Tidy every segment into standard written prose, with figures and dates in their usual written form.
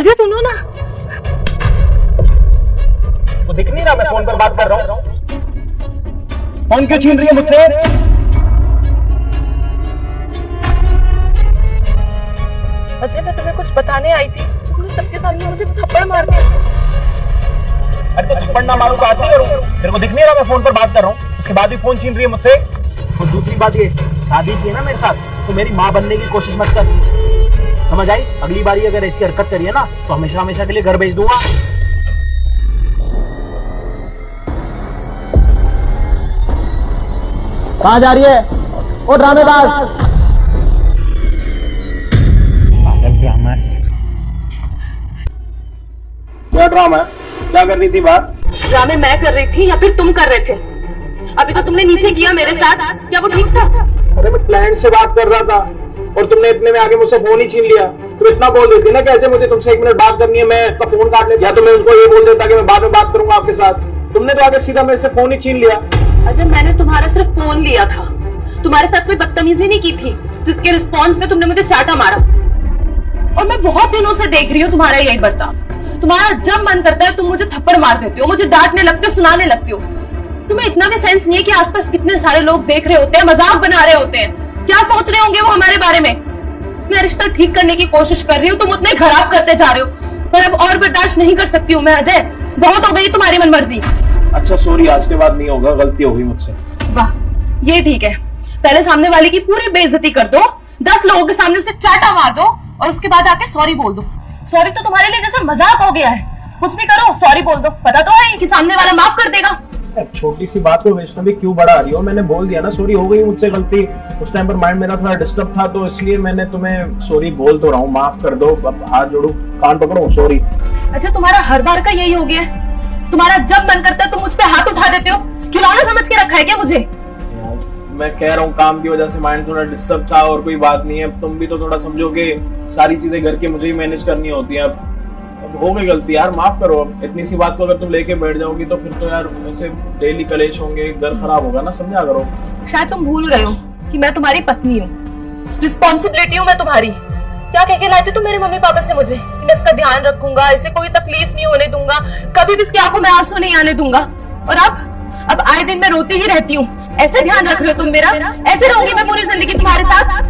अजय सुनो ना। तो दिख नहीं रहा मैं फोन पर बात कर रहा हूँ? फोन क्यों छीन रही है मुझसे? अजय मैं तुम्हें कुछ बताने आई थी, तुमने सबके सामने मुझे थप्पड़ मार दिया। अरे तो थप्पड़ ना मारूं तो आती करूं? तेरे को दिख नहीं रहा मैं फोन पर बात कर रहा हूँ? उसके बाद भी फोन छीन रही है मुझसे। और दूसरी बात ये, शादी की है ना मेरे साथ, तो मेरी माँ बनने की कोशिश मत कर, समझ आई? अगली बारी अगर ऐसी हरकत करी है ना तो हमेशा हमेशा के लिए घर भेज दूंगा। कहाँ जा रही है? ओ ड्रामेबाज! ड्रामा है। क्या ड्रामा है? क्या कर रही थी बात? ड्रामे मैं कर रही थी या फिर तुम कर रहे थे? अभी तो तुमने नीचे किया मेरे साथ, क्या वो ठीक था? अरे मैं क्लाइंट से बात कर रहा था और तुमने इतने में आके मुझसे फोन ही छीन लिया। तुम इतना बोल देती ना कि ऐसे मुझे तुमसे 1 मिनट बात करनी है, मैं आपका फोन काट लेता, या तो मैं उनको ये बोल देता कि मैं बाद में बात करूंगा आपके साथ। तुमने तो आगे सीधा मेरे से फोन ही छीन लिया। अजय मैंने तुम्हारा सिर्फ फोन लिया था, तुम्हारे साथ कोई बदतमीजी नहीं की थी जिसके रिस्पॉन्स में तुमने मुझे चाटा मारा। और मैं बहुत दिनों से देख रही हूँ तुम्हारा यही बर्ताव। तुम्हारा जब मन करता है तुम मुझे थप्पड़ मार देते हो, मुझे डांटने लगते हो, सुनाने लगते हो। तुम्हें इतना भी सेंस नहीं है कि आसपास कितने सारे लोग देख रहे होते हैं, मजाक बना रहे होते हैं, क्या सोच रहे होंगे वो हमारे बारे में। मैं रिश्ता ठीक करने की कोशिश कर रही हूँ, तुम उतना ही खराब करते जा रहे हो। पर अब और बर्दाश्त नहीं कर सकती हूँ मैं अजय, बहुत हो गई तुम्हारी मनमर्जी। अच्छा सॉरी, आज के बाद नहीं होगा, गलती हो गई मुझसे। वाह ये ठीक है, पहले सामने वाले की पूरी बेइज्जती कर दो, 10 लोगों के सामने उसे चाटा मार दो और उसके बाद आके सॉरी बोल दो। सॉरी तो तुम्हारे लिए जैसे मजाक हो गया है, कुछ भी करो सॉरी बोल दो, पता तो है कि सामने वाला माफ कर देगा। छोटी सी बात को वैष्णवी क्यों बढ़ा रही हो? मैंने बोल दिया ना सॉरी, हो गई मुझसे गलती। उस टाइम पर माइंड मेरा थोड़ा डिस्टर्ब था तो इसलिए मैंने तुम्हें सॉरी बोल तो रहा हूँ, माफ कर दो। अब हाथ जोड़ू, कान पकड़ो, सॉरी। अच्छा तुम्हारा हर बार का यही हो गया है, तुम्हारा जब मन करता है तुम मुझ पे हाथ उठा देते हो, खिलौना समझ के रखा है क्या मुझे? मैं कह रहा हूँ काम की वजह से माइंड थोड़ा डिस्टर्ब था और कोई बात नहीं है। तुम भी तो थोड़ा समझो कि सारी चीजें घर के मुझे ही मैनेज करनी होती है। अब हो गई गलती यार, माफ करो। अब इतनी सी बात को अगर तुम लेके बैठ जाओगी तो फिर तो यार ऐसे डेली कलेश होंगे, घर खराब होगा ना, समझा करो। शायद तुम भूल गए हो कि मैं तुम्हारी पत्नी हूँ, रिस्पॉन्सिबिलिटी हूँ मैं तुम्हारी। क्या कह के लाए थे तुम मेरे मम्मी पापा से मुझे? मैं इसका ध्यान रखूंगा, इसे कोई तकलीफ नहीं होने दूंगा, कभी भी इसकी आंखों में आंसू नहीं आने दूंगा। और अब आए दिन मैं रोती ही रहती हूँ। ऐसे ध्यान रख रहे हो तुम मेरा? ऐसे रहूंगी मैं पूरी जिंदगी तुम्हारे साथ?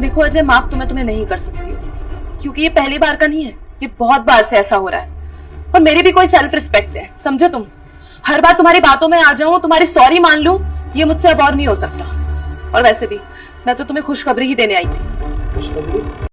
देखो अजय, माफ तो मैं तुम्हें नहीं कर सकती हूँ, क्योंकि ये पहली बार का नहीं है, ये बहुत बार से ऐसा हो रहा है। और मेरी भी कोई सेल्फ रिस्पेक्ट है, समझो तुम। हर बार तुम्हारी बातों में आ जाऊं, तुम्हारी सॉरी मान लूं, ये मुझसे अब और नहीं हो सकता। और वैसे भी मैं तो तुम्हें खुशखबरी ही देने आई थी। खुशखबरी?